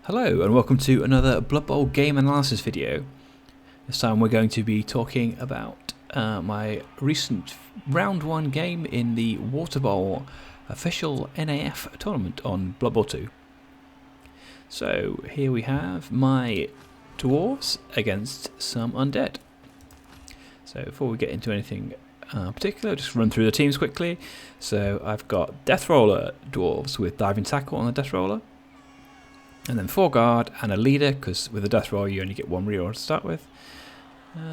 Hello and welcome to another Blood Bowl game analysis video. This time we're going to be talking about my recent round 1 game in the Waterbowl official NAF tournament on Blood Bowl 2. So here we have my dwarves against some undead. So before we get into anything particular, just run through the teams quickly. So I've got Death Roller dwarves with diving tackle on the Death Roller. And then 4 guard and a leader, because with a death roll you only get 1 reroll to start with.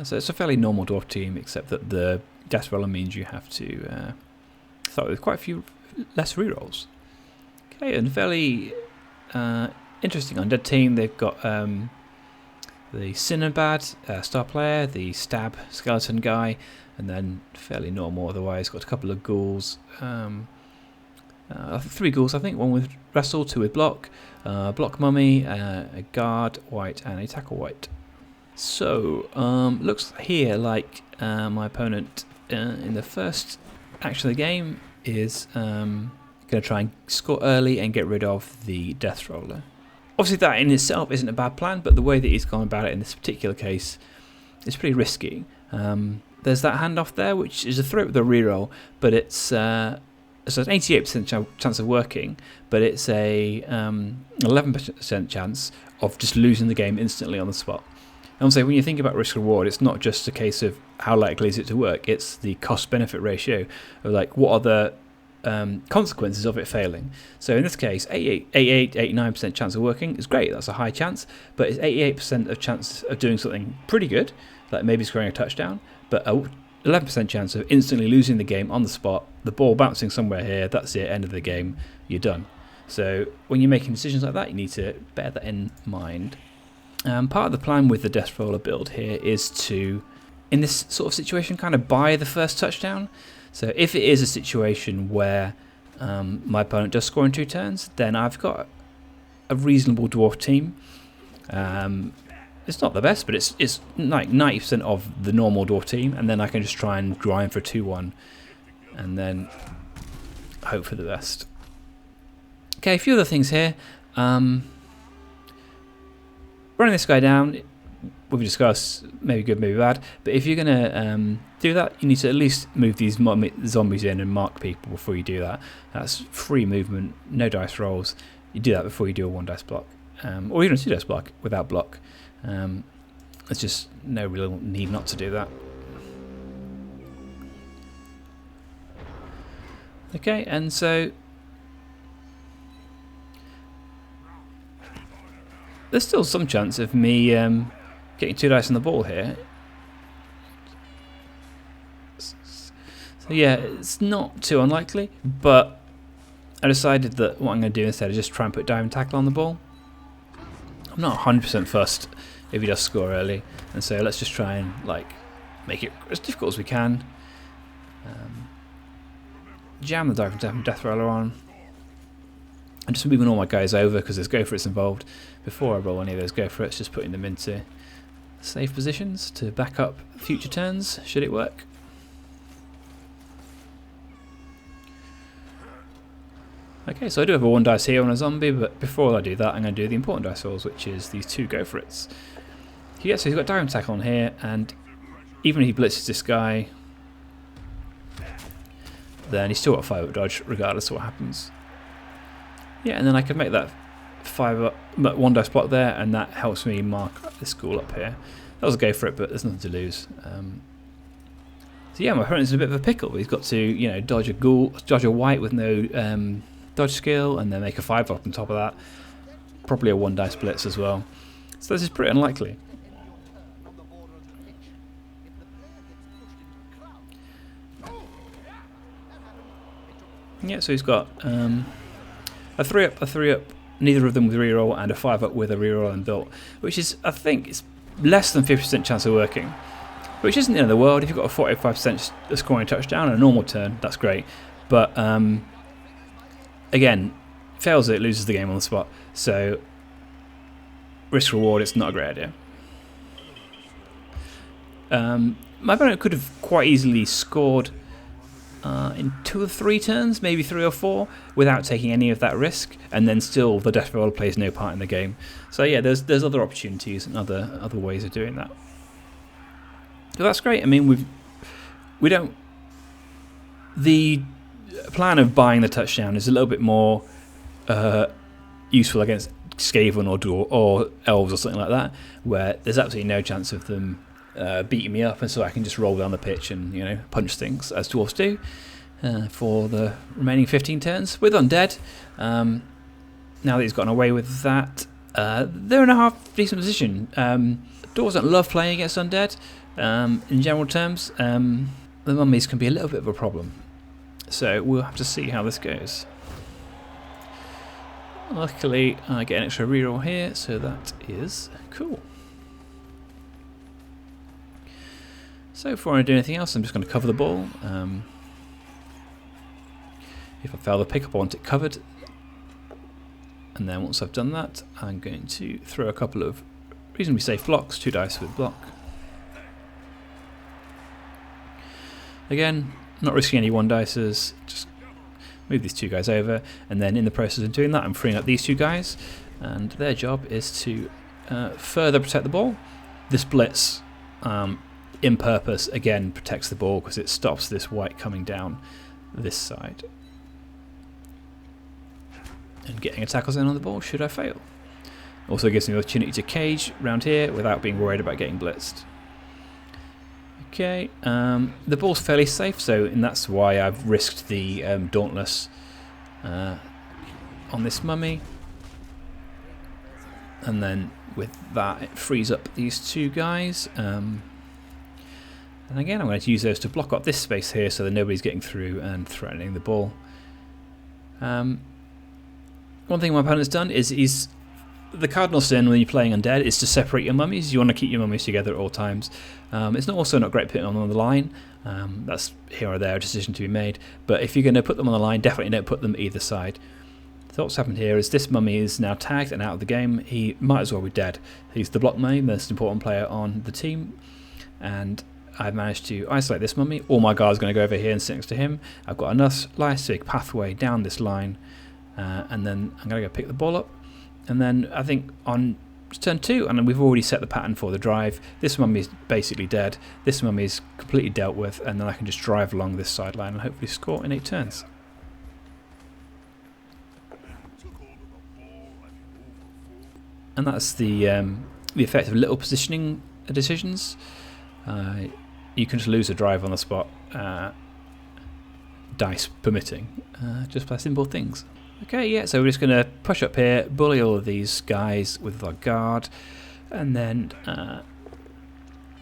So it's a fairly normal dwarf team, except that the death roller means you have to start with quite a few less rerolls. Okay, and fairly interesting undead team. They've got the Cinnabad star player, the stab skeleton guy, and then fairly normal otherwise. Got a couple of ghouls. 3 ghouls, I think. 1 with wrestle, 2 with block. Block mummy, a guard white, and a tackle white. So, looks here like my opponent in the first action of the game is going to try and score early and get rid of the death roller. Obviously that in itself isn't a bad plan, but the way that he's gone about it in this particular case is pretty risky. There's that handoff there, which is a threat with a reroll, but it's an 88% chance of working, but it's a 11% chance of just losing the game instantly on the spot. And also, when you think about risk reward, it's not just a case of how likely is it to work, it's the cost benefit ratio of like what are the consequences of it failing. So in this case, 89% chance of working is great, that's a high chance, but it's 88% of chance of doing something pretty good, like maybe scoring a touchdown, but 11% chance of instantly losing the game on the spot, the ball bouncing somewhere here, that's it, end of the game, you're done. So when you're making decisions like that, you need to bear that in mind. Part of the plan with the Death Roller build here is to, in this sort of situation, kind of buy the first touchdown. So if it is a situation where my opponent does score in 2 turns, then I've got a reasonable dwarf team. It's not the best, but it's like 90% of the normal dwarf team, and then I can just try and grind for 2-1 and then hope for the best. Okay, a few other things here. Running this guy down, we've discussed, maybe good, maybe bad, but if you're going to do that, you need to at least move these zombies in and mark people before you do that. That's free movement, no dice rolls. You do that before you do a 1 dice block, or even a 2 dice block without block. There's just no real need not to do that. Okay, and so there's still some chance of me getting 2 dice on the ball here. So yeah, it's not too unlikely, but I decided that what I'm going to do instead is just try and put diving tackle on the ball. I'm not 100% fussed if he does score early, and so let's just try and like make it as difficult as we can. Jam the diving death roller on. I'm just moving all my guys over because there's go for it's involved. Before I roll any of those go for it's, just putting them into safe positions to back up future turns should it work. Okay, so I do have a 1 dice here on a zombie, but before I do that, I'm going to do the important dice rolls, which is these 2 go for it's. So he's got diving tackle on here, and even if he blitzes this guy, then he's still got 5-up dodge, regardless of what happens. Yeah, and then I can make that 5-up 1 dice block there, and that helps me mark this ghoul up here. That was a go for it, but there's nothing to lose. So yeah, my opponent's in a bit of a pickle. He's got to, dodge a ghoul, dodge a white with no dodge skill, and then make a 5-up on top of that. Probably a 1 dice blitz as well. So this is pretty unlikely. Yeah, so he's got a 3-up, neither of them with reroll, and a 5-up with a reroll and built, which is, I think, it's less than 50% chance of working, which isn't the end of the world. If you've got a 45% of scoring a touchdown on a normal turn, that's great. But again, fails it, loses the game on the spot. So risk reward, it's not a great idea. My opponent could have quite easily scored in 2 or 3 turns, maybe 3 or 4, without taking any of that risk, and then still the Death Roller plays no part in the game. So yeah, there's other opportunities and other ways of doing that. So that's great. I mean, we don't. The plan of buying the touchdown is a little bit more useful against Skaven or elves or something like that, where there's absolutely no chance of them beating me up, and so I can just roll down the pitch and punch things as dwarves do for the remaining 15 turns. With Undead, now that he's gotten away with that, they're in a half decent position. Dwarves don't love playing against Undead in general terms. The mummies can be a little bit of a problem, so we'll have to see how this goes. Luckily, I get an extra reroll here, so that is cool. So before I do anything else, I'm just going to cover the ball. If I fail the pick up, I want it covered. And then once I've done that, I'm going to throw a couple of reasonably safe blocks, 2 dice with block. Again, not risking any 1 dices, just move these 2 guys over, and then in the process of doing that, I'm freeing up these 2 guys, and their job is to further protect the ball. This blitz, in purpose, again protects the ball because it stops this white coming down this side and getting a tackle in on the ball should I fail. Also gives me the opportunity to cage round here without being worried about getting blitzed. Okay, the ball's fairly safe, so and that's why I've risked the Dauntless on this mummy, and then with that it frees up these 2 guys. And again, I'm going to use those to block up this space here so that nobody's getting through and threatening the ball. One thing my opponent's done is the cardinal sin when you're playing Undead is to separate your mummies. You want to keep your mummies together at all times. It's also not great putting them on the line. That's here or there a decision to be made. But if you're going to put them on the line, definitely don't put them either side. So what's happened here is this mummy is now tagged and out of the game. He might as well be dead. He's the block mummy, most important player on the team. And I've managed to isolate this mummy. All my guards are going to go over here and sit next to him. I've got a nice big pathway down this line. And then I'm going to go pick the ball up. And then I think on turn 2, and we've already set the pattern for the drive. This mummy is basically dead. This mummy is completely dealt with, and then I can just drive along this sideline and hopefully score in 8 turns. And that's the effect of little positioning decisions. You can just lose a drive on the spot, dice permitting, just by simple things. Okay, yeah, so we're just going to push up here, bully all of these guys with our guard, and then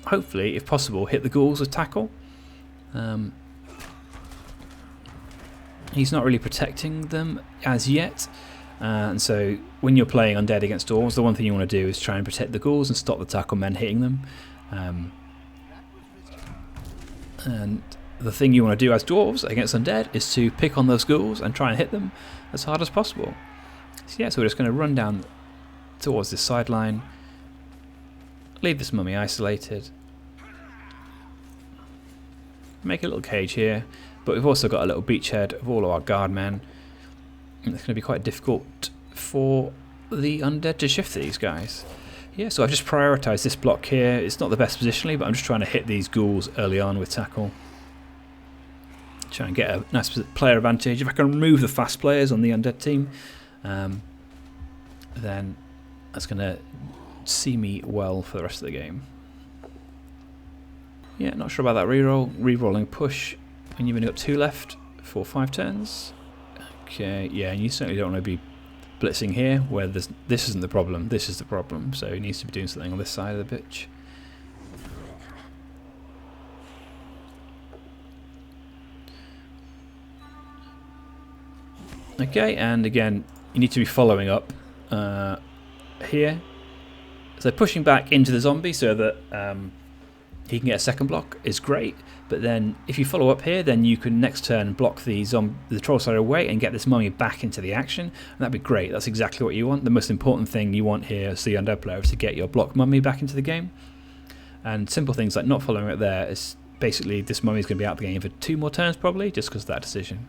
hopefully, if possible, hit the ghouls with tackle. He's not really protecting them as yet, and so when you're playing Undead against dwarves, the one thing you want to do is try and protect the ghouls and stop the tackle men hitting them. And the thing you want to do as dwarves against Undead is to pick on those ghouls and try and hit them as hard as possible. So yeah, so we're just going to run down towards this sideline, leave this mummy isolated, make a little cage here, but we've also got a little beachhead of all of our guard men, and it's going to be quite difficult for the Undead to shift these guys. Yeah, so I've just prioritised this block here. It's not the best positionally, but I'm just trying to hit these ghouls early on with tackle. Try and get a nice player advantage. If I can remove the fast players on the Undead team, then that's going to see me well for the rest of the game. Yeah, not sure about that reroll. Rerolling push when you've only got 2 left for 5 turns. Okay, yeah, and you certainly don't want to be blitzing here, where this isn't the problem, this is the problem. So he needs to be doing something on this side of the pitch. Okay, and again, you need to be following up here. So pushing back into the zombie so that he can get a second block is great, but then if you follow up here, then you can next turn block the troll side away and get this mummy back into the action, and that'd be great. That's exactly what you want. The most important thing you want here as the Undead player is to get your block mummy back into the game, and simple things like not following it there is basically this mummy's going to be out of the game for 2 more turns probably, just because of that decision.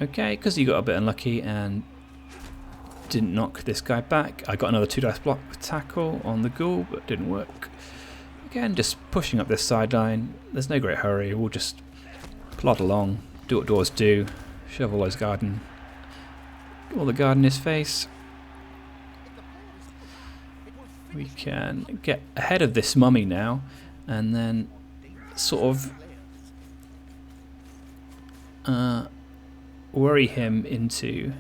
Okay, because he got a bit unlucky and didn't knock this guy back. I got another 2 dice block tackle on the ghoul, but didn't work. Again, just pushing up this sideline. There's no great hurry. We'll just plod along, do what dwarves do, shove all all the garden in his face. We can get ahead of this mummy now, and then sort of worry him into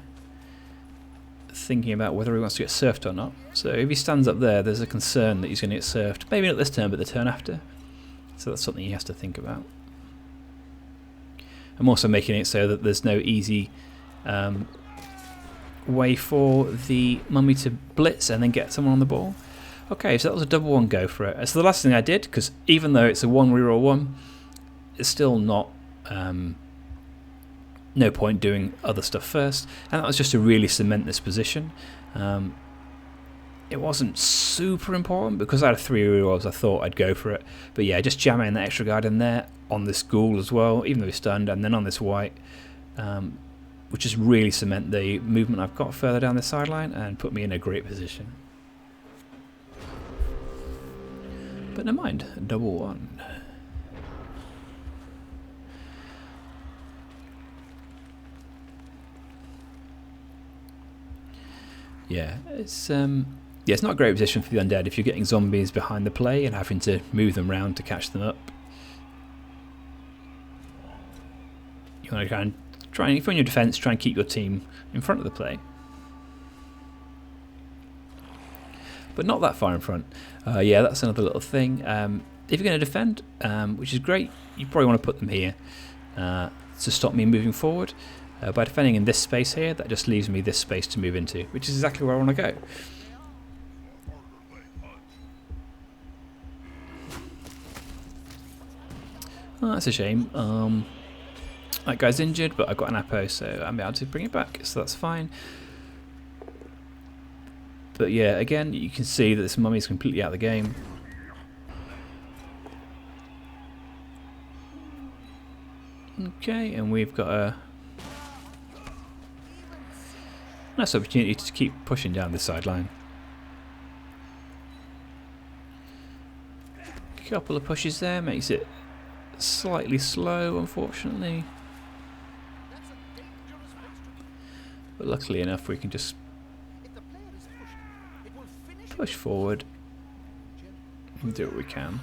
thinking about whether he wants to get surfed or not. So if he stands up there, there's a concern that he's going to get surfed. Maybe not this turn, but the turn after. So that's something he has to think about. I'm also making it so that there's no easy way for the mummy to blitz and then get someone on the ball. Okay, so that was a double one go for it. So the last thing I did, because even though it's a 1 reroll 1, it's still not no point doing other stuff first, and that was just to really cement this position. It wasn't super important because I had 3 rerolls. I thought I'd go for it, but yeah, just jamming that extra guard in there on this ghoul as well, even though he's stunned, and then on this white, which just really cement the movement I've got further down the sideline and put me in a great position. But never mind, double one. Yeah, it's not a great position for the undead if you're getting zombies behind the play and having to move them around to catch them up. You want to try and if you're on your defence, try and keep your team in front of the play, but not that far in front. Yeah, that's another little thing. If you're going to defend, which is great, you probably want to put them here to stop me moving forward. By defending in this space here, that just leaves me this space to move into, which is exactly where I want to go. Oh, that's a shame. That guy's injured, but I've got an Apo, so I'm able to bring it back, so that's fine. But yeah, again, you can see that this mummy is completely out of the game. Okay, and we've got a nice opportunity to keep pushing down this sideline. A couple of pushes there makes it slightly slow, unfortunately. But luckily enough, we can just push forward and do what we can.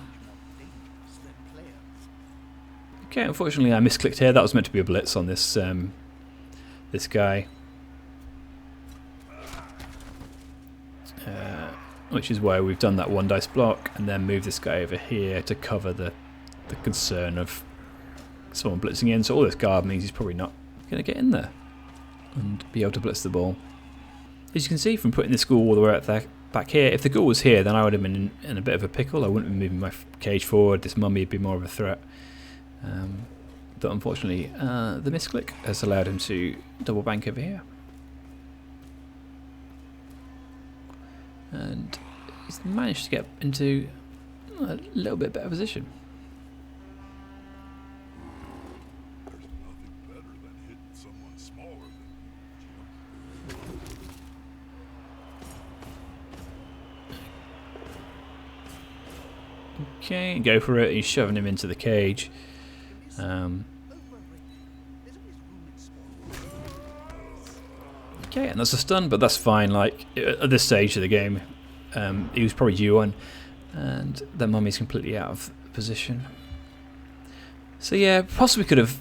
Okay, unfortunately I misclicked here. That was meant to be a blitz on this this guy. Which is why we've done that 1 dice block and then move this guy over here to cover the concern of someone blitzing in. So all this guard means he's probably not going to get in there and be able to blitz the ball. As you can see from putting this ghoul all the way out there, back here, if the ghoul was here, then I would have been in a bit of a pickle. I wouldn't be moving my cage forward. This mummy would be more of a threat. But unfortunately, the misclick has allowed him to double bank over here. And he's managed to get into a little bit better position. Okay, go for it. He's shoving him into the cage. Okay, and that's a stun, but that's fine. Like at this stage of the game, he was probably due one, and the mummy's completely out of position. So yeah, possibly could have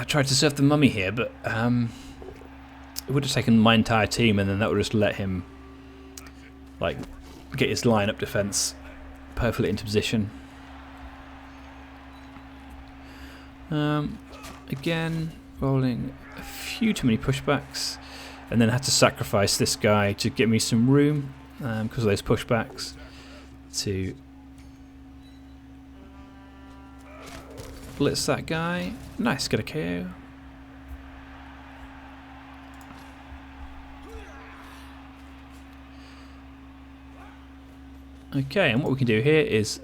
tried to surf the mummy here, but it would have taken my entire team, and then that would just let him like get his line-up defense perfectly into position. Again, rolling a few too many pushbacks, and then had to sacrifice this guy to give me some room because of those pushbacks to blitz that guy. Nice, get a KO. Okay, and what we can do here is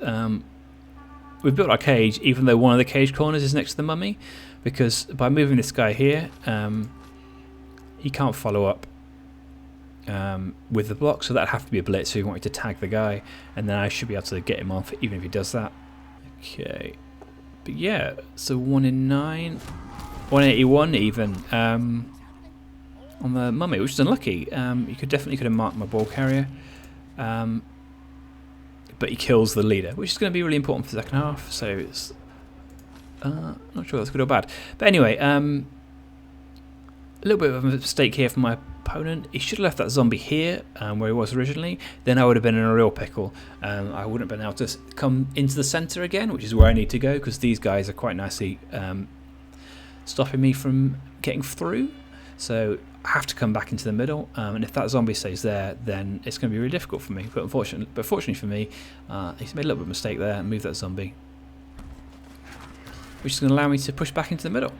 we've built our cage, even though one of the cage corners is next to the mummy, because by moving this guy here, he can't follow up with the block, so that'd have to be a blitz. So you want me to tag the guy, and then I should be able to get him off, even if he does that. Okay, but yeah, so 1 in 9, 181 even on the mummy, which is unlucky. You could have marked my ball carrier, but he kills the leader, which is going to be really important for the second half. So it's not sure that's good or bad, but anyway, a little bit of a mistake here from my opponent. He should have left that zombie here where he was originally. Then I would have been in a real pickle. I wouldn't have been able to come into the centre again, which is where I need to go, because these guys are quite nicely stopping me from getting through. So I have to come back into the middle, and if that zombie stays there, then it's going to be really difficult for me. But fortunately for me, he's made a little bit of a mistake there and moved that zombie, which is going to allow me to push back into the middle.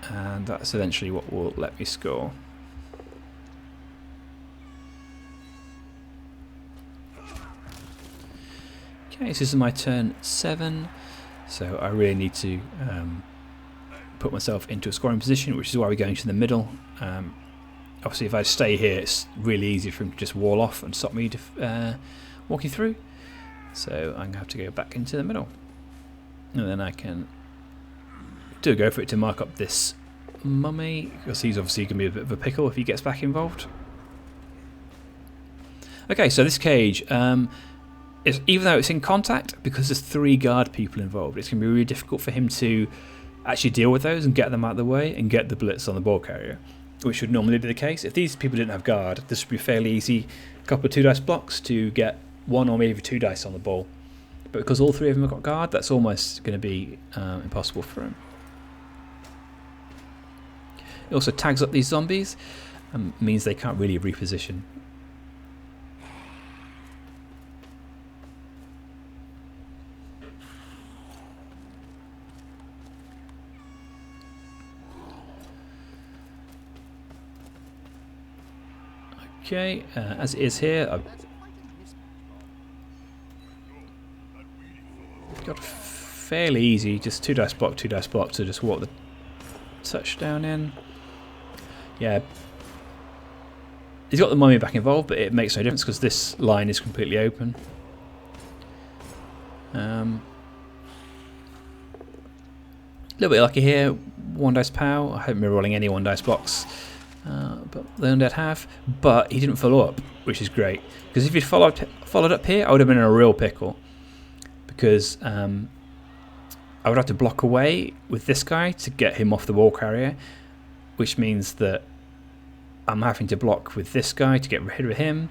And that's eventually what will let me score. Okay, so this is my turn 7, so I really need to put myself into a scoring position, which is why we're going to the middle. Obviously, if I stay here, it's really easy for him to just wall off and stop me walking through. So I'm going to have to go back into the middle, and then I can go for it to mark up this mummy, because he's obviously going to be a bit of a pickle if he gets back involved. Okay, so this cage, even though it's in contact, because there's 3 guard people involved, it's going to be really difficult for him to actually deal with those and get them out of the way and get the blitz on the ball carrier, which would normally be the case. If these people didn't have guard, this would be fairly easy, a couple of 2 dice blocks to get 1 or maybe 2 dice on the ball. But because all 3 of them have got guard, that's almost going to be impossible for him. It also tags up these zombies, means they can't really reposition. Okay, as it is here, I've got fairly easy, just 2 dice block to just walk the touchdown in. Yeah, he's got the mummy back involved, but it makes no difference because this line is completely open. A little bit lucky here, 1 dice pow. I haven't been rolling any 1 dice blocks, but the Undead have. But he didn't follow up, which is great, because if he'd followed up here, I would have been in a real pickle, because I would have to block away with this guy to get him off the wall carrier, which means that I'm having to block with this guy to get rid of him,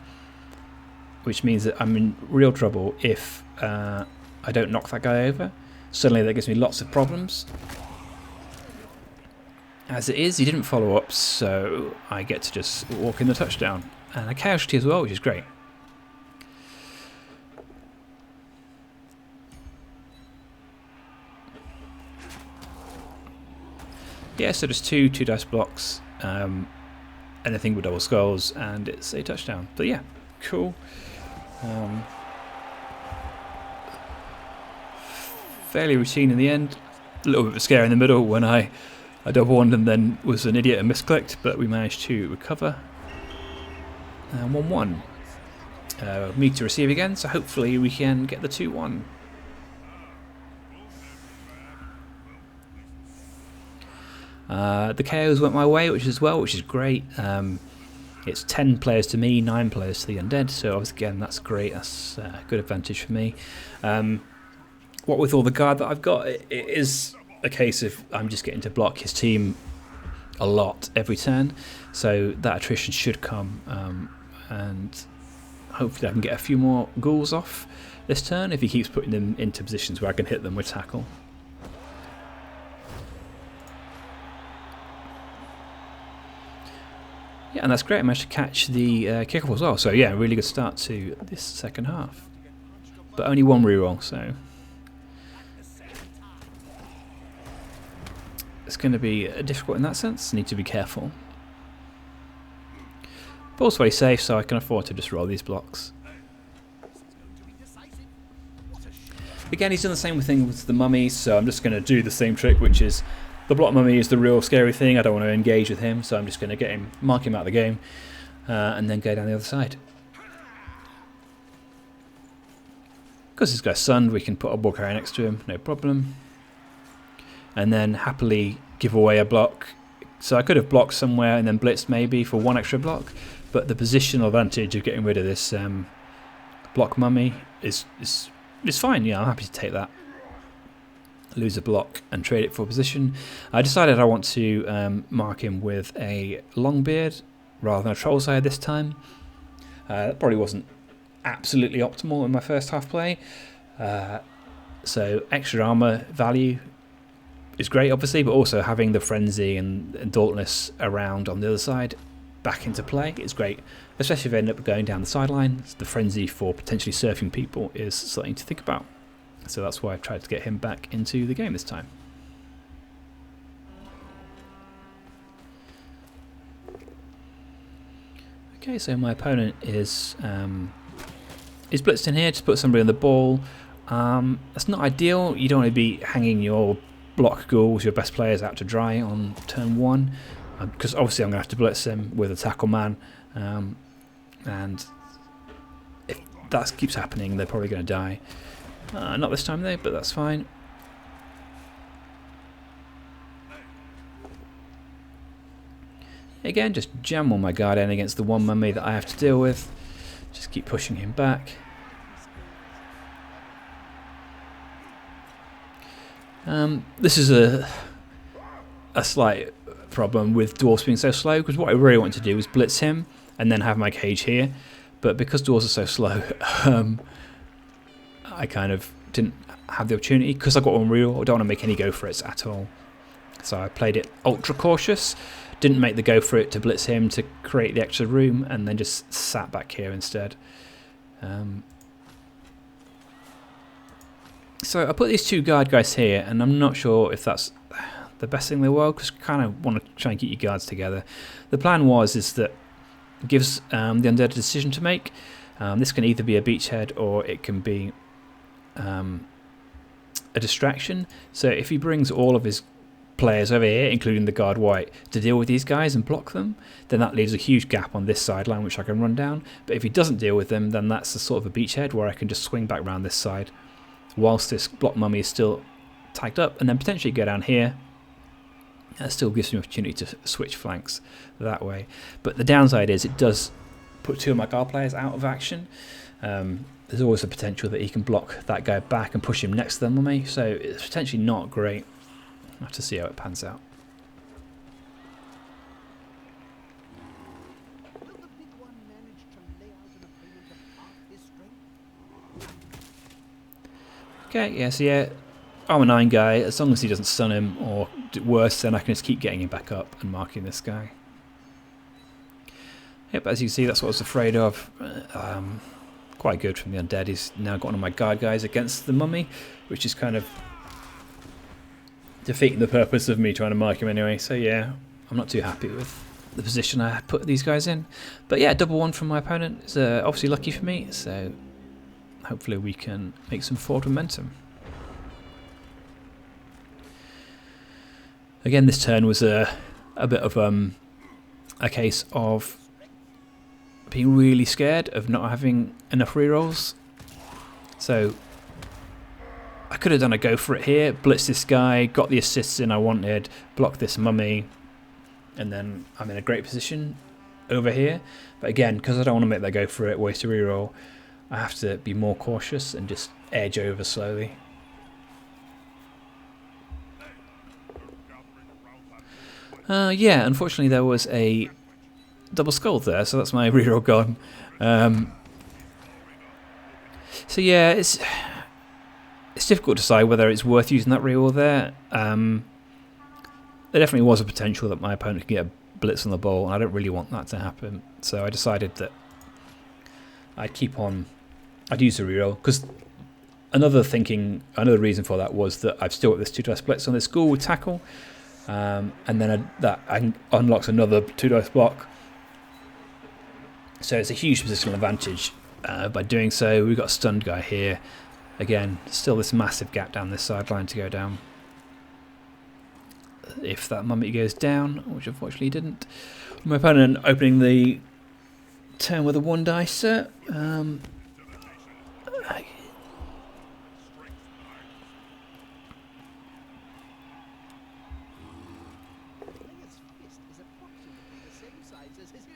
which means that I'm in real trouble if I don't knock that guy over. Suddenly that gives me lots of problems. As it is, he didn't follow up, so I get to just walk in the touchdown. And a casualty as well, which is great. Yeah, so there's 2 dice blocks, anything with double skulls, and it's a touchdown. But yeah, cool. Fairly routine in the end. A little bit of a scare in the middle when I double one and then was an idiot and misclicked, but we managed to recover. 1-1. Me to receive again, so hopefully we can get the 2-1. The KOs went my way, which is great. It's 10 players to me, 9 players to the Undead, so again that's great. That's a good advantage for me. What with all the guard that I've got, it is a case of I'm just getting to block his team a lot every turn, so that attrition should come, and hopefully I can get a few more ghouls off this turn if he keeps putting them into positions where I can hit them with tackle. Yeah, and that's great. I managed to catch the kickoff as well. So yeah, really good start to this second half. But only 1 reroll, so it's going to be difficult in that sense. Need to be careful. Ball's very safe, so I can afford to just roll these blocks. Again, he's done the same thing with the mummy, so I'm just going to do the same trick, which is the block mummy is the real scary thing. I don't want to engage with him, so I'm just going to get him, mark him out of the game, and then go down the other side. Because this guy's sunned, we can put a ball carrier next to him, no problem. And then happily give away a block. So I could have blocked somewhere and then blitzed maybe for one extra block, but the positional advantage of getting rid of this block mummy is fine. Yeah, I'm happy to take that. Lose a block and trade it for position. I decided I want to mark him with a long beard rather than a troll's eye this time. That probably wasn't absolutely optimal in my first half play. So extra armor value is great, obviously, but also having the frenzy and dauntless around on the other side back into play is great, especially if they end up going down the sideline. The frenzy for potentially surfing people is something to think about. So that's why I've tried to get him back into the game this time. Okay, so my opponent is blitzed in here to put somebody on the ball. That's not ideal. You don't want to be hanging your block ghouls, your best players, out to dry on turn 1, because obviously I'm going to have to blitz him with a tackle man, and if that keeps happening, they're probably going to die. Not this time though, but that's fine. Again, just jam all my guard in against the one mummy that I have to deal with. Just keep pushing him back. This is a slight problem with dwarves being so slow, because what I really want to do is blitz him and then have my cage here, but because dwarves are so slow, I kind of didn't have the opportunity, because I got Unreal. I don't want to make any go for it at all, so I played it ultra cautious, didn't make the go for it to blitz him to create the extra room, and then just sat back here instead. So I put these two guard guys here, and I'm not sure if that's the best thing in the world, because I kind of want to try and get your guards together. The plan is that it gives the Undead a decision to make. This can either be a beachhead or it can be a distraction. So if he brings all of his players over here, including the guard white, to deal with these guys and block them, then that leaves a huge gap on this sideline which I can run down. But if he doesn't deal with them, then that's a sort of a beachhead where I can just swing back around this side whilst this block mummy is still tagged up, and then potentially go down here. That still gives me an opportunity to switch flanks that way. But the downside is it does put two of my guard players out of action. There's always a potential that he can block that guy back and push him next to the mummy, so it's potentially not great. I'll have to see how it pans out. Okay, yeah, so yeah, I'm a 9 guy. As long as he doesn't stun him or worse, then I can just keep getting him back up and marking this guy. Yep, as you can see, that's what I was afraid of. Quite good from the Undead. He's now got one of my guard guys against the mummy, which is kind of defeating the purpose of me trying to mark him anyway. So yeah, I'm not too happy with the position I put these guys in. But yeah, double 1 from my opponent is obviously lucky for me, so hopefully we can make some forward momentum. Again, this turn was a bit of a case of being really scared of not having enough rerolls. So I could have done a go for it here, blitz this guy, got the assists in I wanted, block this mummy, and then I'm in a great position over here. But again, because I don't want to make that go for it, waste a reroll, I have to be more cautious and just edge over slowly. Yeah, unfortunately there was a double skull there, so that's my reroll gone. So yeah, it's difficult to decide whether it's worth using that reroll there. There definitely was a potential that my opponent could get a blitz on the ball, and I don't really want that to happen. So I decided that I'd use the reroll, because another reason for that was that I've still got this 2 dice blitz on this ghoul with tackle, and then that unlocks another 2 dice block So it's a huge positional advantage by doing so. We've got a stunned guy here. Again, still this massive gap down this sideline to go down. If that mummy goes down, which unfortunately didn't. My opponent opening the turn with a 1 dicer.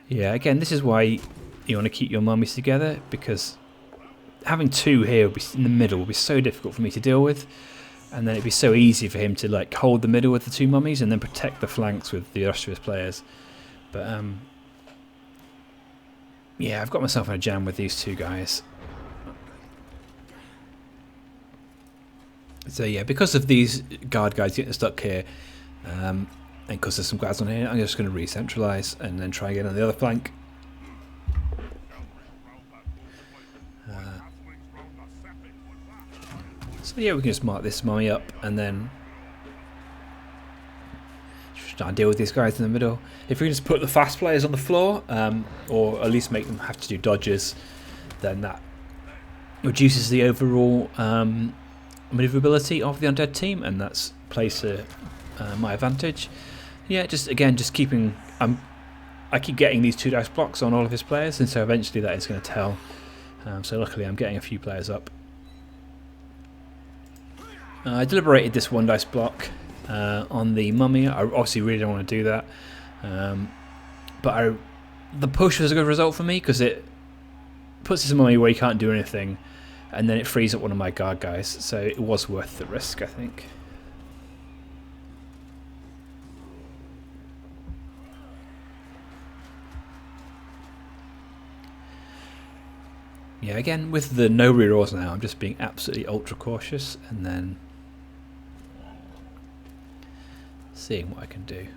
Yeah, again, this is why you want to keep your mummies together, because having 2 here in the middle would be so difficult for me to deal with, and then it'd be so easy for him to like hold the middle with the 2 mummies and then protect the flanks with the rest of his players. But yeah, I've got myself in a jam with these 2 guys. So yeah, because of these guard guys getting stuck here, and because there's some guards on here, I'm just going to re-centralise and then try again on the other flank. So yeah, we can just mark this mummy up and then try and deal with these guys in the middle. If we can just put the fast players on the floor, or at least make them have to do dodges, then that reduces the overall maneuverability of the undead team, and that's plays to my advantage. Yeah, just keeping. I keep getting these 2 dice blocks on all of his players, and so eventually that is going to tell. So luckily, I'm getting a few players up. I deliberated this 1 dice block on the mummy. I obviously really don't want to do that, but the push was a good result for me because it puts this mummy where he can't do anything, and then it frees up one of my guard guys. So it was worth the risk, I think. Yeah, again, with the no rerolls now, I'm just being absolutely ultra cautious and then seeing what I can do.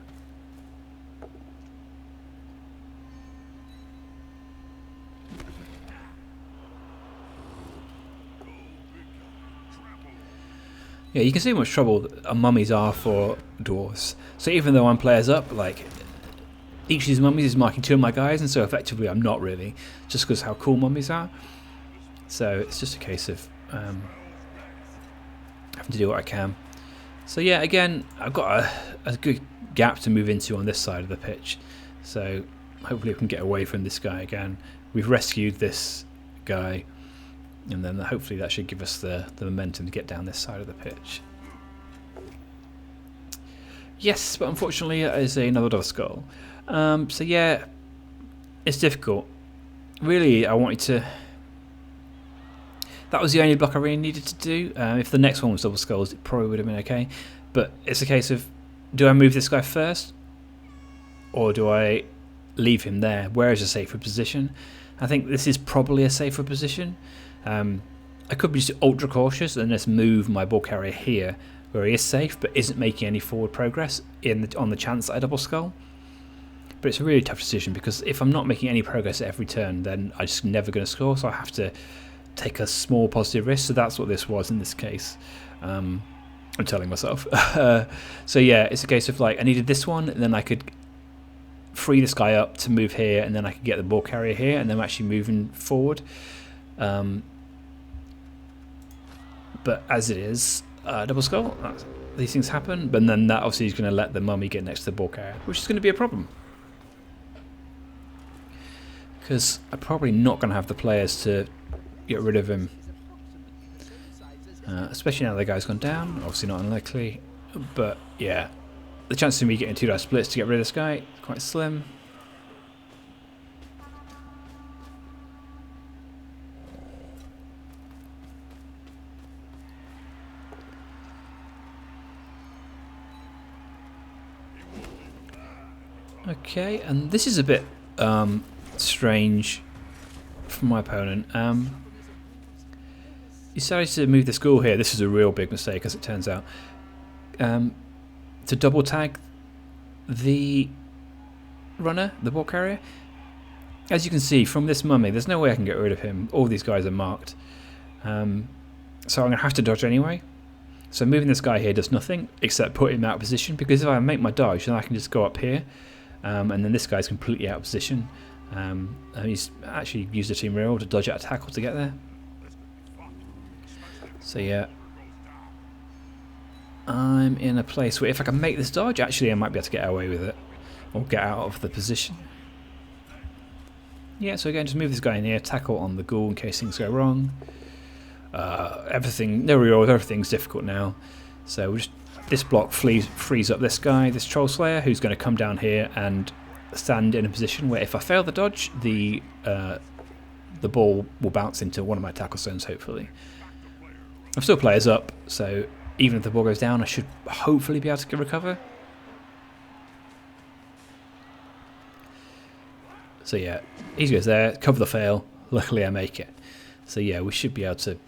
Yeah, you can see how much trouble mummies are for dwarves. So even though I'm players up, like, each of these mummies is marking 2 of my guys, and so effectively I'm not really, just because how cool mummies are. So it's just a case of having to do what I can. So yeah, again, I've got a good gap to move into on this side of the pitch. So hopefully we can get away from this guy again. We've rescued this guy, and then hopefully that should give us the momentum to get down this side of the pitch. Yes, but unfortunately it is another double skull. So yeah, it's difficult. Really, I wanted to... That was the only block I really needed to do. If the next one was double skulls, it probably would have been okay. But it's a case of, do I move this guy first? Or do I leave him there? Where is a safer position? I think this is probably a safer position. I could be just ultra cautious and just move my ball carrier here, where he is safe, but isn't making any forward progress on the chance that I double skull. But it's a really tough decision, because if I'm not making any progress at every turn, then I'm just never going to score, so I have to take a small positive risk. So that's what this was in this case. I'm telling myself. So yeah, it's a case of like, I needed this one, and then I could free this guy up to move here, and then I could get the ball carrier here, and then I'm actually moving forward. But as it is, double skull, these things happen, but then that obviously is going to let the mummy get next to the ball carrier, which is going to be a problem. Because I'm probably not going to have the players to get rid of him. Especially now the guy's gone down, obviously not unlikely. But yeah, the chance of me getting 2 dice splits to get rid of this guy is quite slim. Okay, and this is a bit strange from my opponent. He decided to move the school here. This is a real big mistake, as it turns out. To double tag the runner, the ball carrier. As you can see from this mummy, there's no way I can get rid of him. All these guys are marked. So I'm going to have to dodge anyway. So moving this guy here does nothing except put him out of position, because if I make my dodge, then I can just go up here. And then this guy's completely out of position. And he's actually used a team reroll to dodge out a tackle to get there. So yeah, I'm in a place where if I can make this dodge, actually I might be able to get away with it, or get out of the position. Yeah, so again, just move this guy in here, tackle on the ghoul in case things go wrong. Everything, no rerolls, everything's difficult now. So we'll just, this block frees up this guy, this Troll Slayer, who's going to come down here and stand in a position where if I fail the dodge, the ball will bounce into one of my tackle stones, hopefully. I've still players up, so even if the ball goes down, I should hopefully be able to recover. So yeah, easy goes there, cover the fail, luckily I make it. So yeah, we should be able to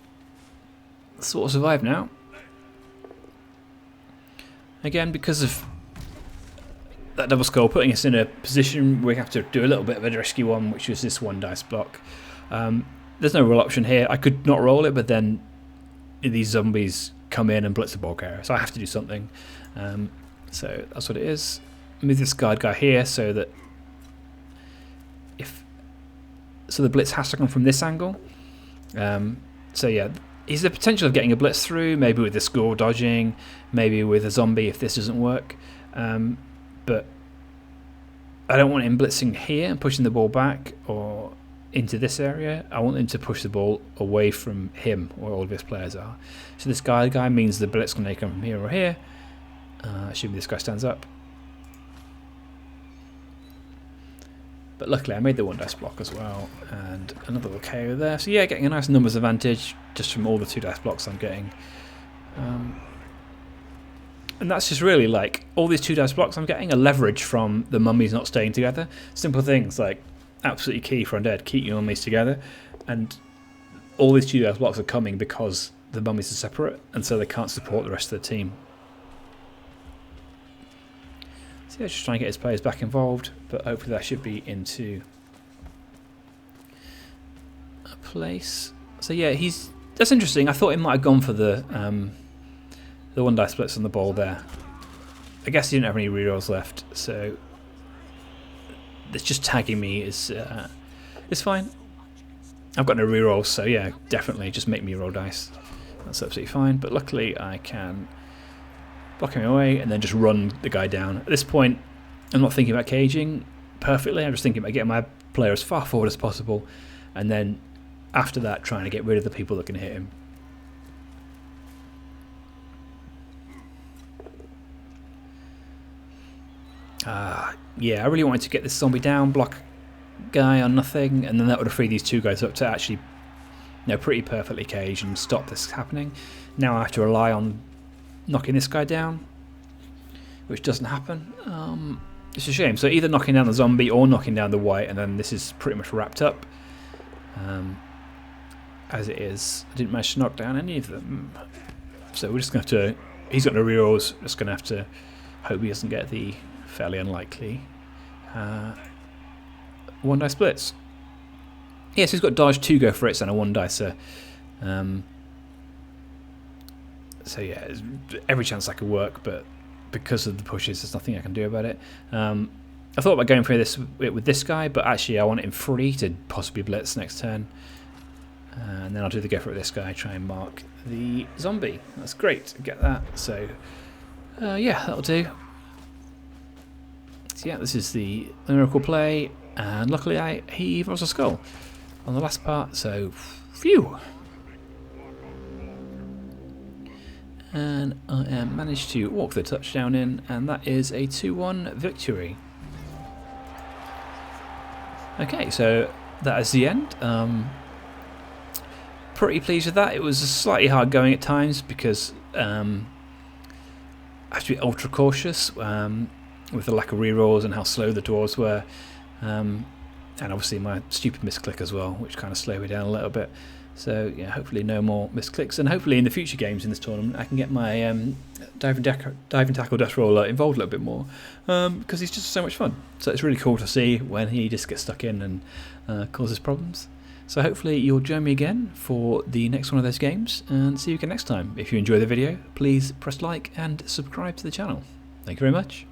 sort of survive now. Again, because of that double skull putting us in a position we have to do a little bit of a risky one, which is this 1 dice block. There's no roll option here. I could not roll it, but then these zombies come in and blitz the ball carrier, so I have to do something. So that's what it is. Move this guard guy here so that the blitz has to come from this angle. So yeah, is the potential of getting a blitz through, maybe with the skull dodging, maybe with a zombie if this doesn't work. But I don't want him blitzing here and pushing the ball back or into this area. I want him to push the ball away from him, where all of his players are. So this guy means the blitz can come from here or here. Assuming this guy stands up. But luckily I made the 1 dice block as well, and another little KO there. So yeah, getting a nice numbers advantage just from all the 2 dice blocks I'm getting. And that's just really like, all these 2 dice blocks I'm getting are leverage from the mummies not staying together. Simple things like, absolutely key for Undead, keep your mummies together. And all these 2 dice blocks are coming because the mummies are separate, and so they can't support the rest of the team. So yeah, just trying to get his players back involved, but hopefully that should be into a place. So yeah, that's interesting. I thought he might have gone for the 1 dice splits on the ball there. I guess he didn't have any rerolls left, so it's just tagging me is fine. I've got no rerolls, so yeah, definitely just make me roll dice. That's absolutely fine. But luckily I can block him away and then just run the guy down. At this point, I'm not thinking about caging perfectly. I'm just thinking about getting my player as far forward as possible, and then after that, trying to get rid of the people that can hit him. Yeah, I really wanted to get this zombie down, block guy on nothing, and then that would have freed these 2 guys up to actually, pretty perfectly cage and stop this happening. Now I have to rely on knocking this guy down, which doesn't happen. It's a shame. So either knocking down the zombie or knocking down the white, and then this is pretty much wrapped up. As it is, I didn't manage to knock down any of them. So we're just going to have to, he's got no rerolls, just going to have to hope he doesn't get the fairly unlikely 1 dice splits. Yes, he's got dodge, 2 go for it, and a 1 dicer. So yeah, every chance that could work, but because of the pushes, there's nothing I can do about it. I thought about going for this with this guy, but actually I want him free to possibly blitz next turn. And then I'll do the go for it with this guy, try and mark the zombie. That's great, get that. So yeah, that'll do. So yeah, this is the miracle play, and luckily he rolls a skull on the last part, so phew. And I managed to walk the touchdown in, and that is a 2-1 victory. Okay, so that is the end. Pretty pleased with that. It was slightly hard going at times because I have to be ultra cautious with the lack of rerolls and how slow the dwarves were, and obviously my stupid misclick as well, which kind of slowed me down a little bit. So yeah, hopefully no more misclicks, and hopefully in the future games in this tournament I can get my diving tackle death roller involved a little bit more, because he's just so much fun. So it's really cool to see when he just gets stuck in and causes problems. So hopefully you'll join me again for the next one of those games, and see you again next time. If you enjoy the video, please press like and subscribe to the channel. Thank you very much.